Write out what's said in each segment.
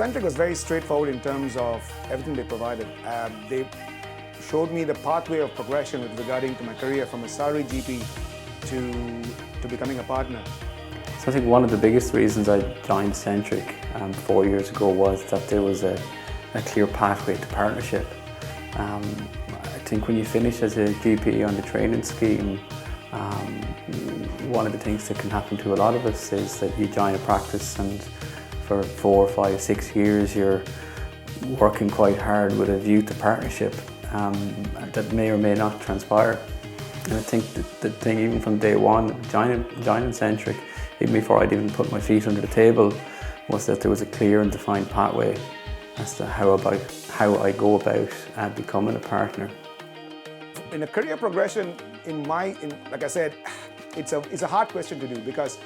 Centric was very straightforward in terms of everything they provided. They showed me the pathway of progression with regarding to my career from a salary GP to becoming a partner. So I think one of the biggest reasons I joined Centric 4 years ago was that there was a clear pathway to partnership. I think when you finish as a GP on the training scheme, one of the things that can happen to a lot of us is that you join a practice and for 4, 5, 6 years you're working quite hard with a view to partnership that may or may not transpire. And I think the thing, even from day one, joining Centric, even before I'd even put my feet under the table, was that there was a clear and defined pathway as to how I go about becoming a partner. In a career progression, like I said, it's a hard question to do, because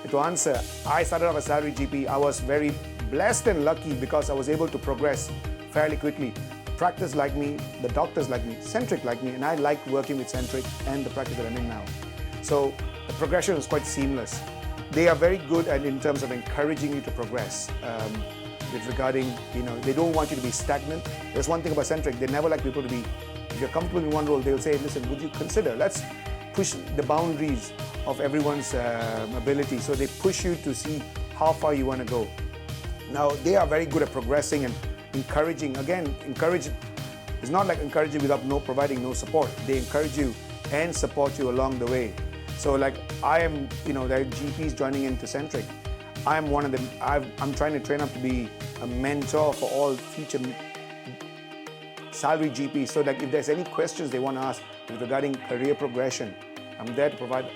to answer, I started off as a salary GP. I was very blessed and lucky because I was able to progress fairly quickly. The practice liked me, the doctors liked me, Centric liked me, and I liked working with Centric and the practice that I'm in now. So the progression is quite seamless. They are very good in terms of encouraging you to progress. With regarding, they don't want you to be stagnant. There's one thing about Centric, they never like people to be, if you're comfortable in one role, they'll say, listen, would you consider, let's push the boundaries of everyone's ability. So they push you to see how far you want to go. Now, they are very good at progressing and encouraging. Again, it's not like encouraging without providing no support. They encourage you and support you along the way. So like I am, there are GPs joining into Centric. I'm one of them. I'm trying to train up to be a mentor for all future salary GPs. So like if there's any questions they want to ask regarding career progression, I'm there to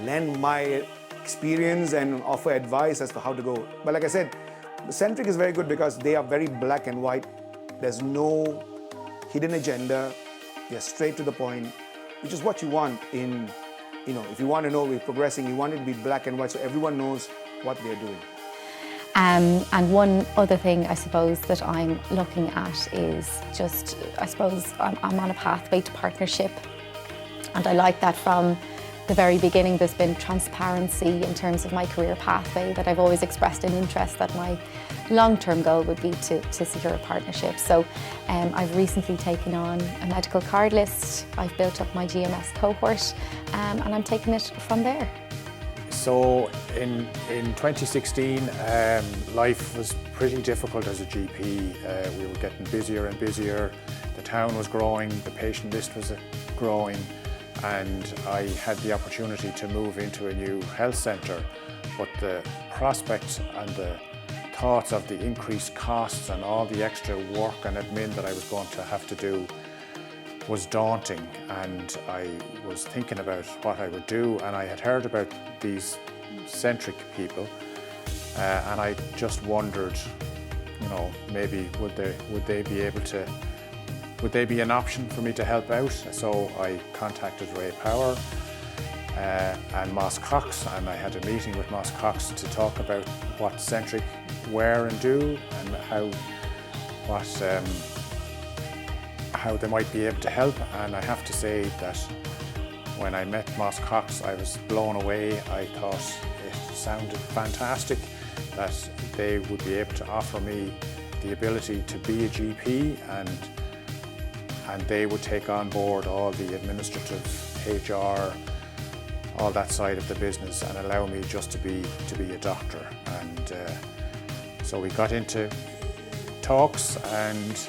lend my experience and offer advice as to how to go. But like I said, Centric is very good because they are very black and white. There's no hidden agenda. They're straight to the point, which is what you want in, if you want to know we're progressing, you want it to be black and white so everyone knows what they're doing. And one other thing, I suppose, that I'm looking at is just, I suppose, I'm on a pathway to partnership. And I like that from the very beginning. There's been transparency in terms of my career pathway, that I've always expressed an interest that my long-term goal would be to secure a partnership. So I've recently taken on a medical card list. I've built up my GMS cohort and I'm taking it from there. So in 2016, life was pretty difficult as a GP. We were getting busier and busier. The town was growing, the patient list was growing, and I had the opportunity to move into a new health centre. But the prospects and the thoughts of the increased costs and all the extra work and admin that I was going to have to do was daunting, and I was thinking about what I would do, and I had heard about these Centric people and I just wondered, maybe would they be an option for me to help out? So I contacted Ray Power and Moss Cox, and I had a meeting with Moss Cox to talk about what Centric were and do and how they might be able to help. And I have to say that when I met Moss Cox, I was blown away. I thought it sounded fantastic that they would be able to offer me the ability to be a GP, and they would take on board all the administrative, HR, all that side of the business, and allow me just to be a doctor. And so we got into talks and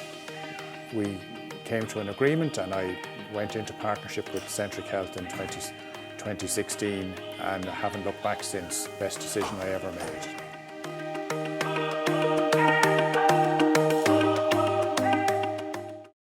we came to an agreement, and I went into partnership with Centric Health in 2016 and I haven't looked back since. Best decision I ever made.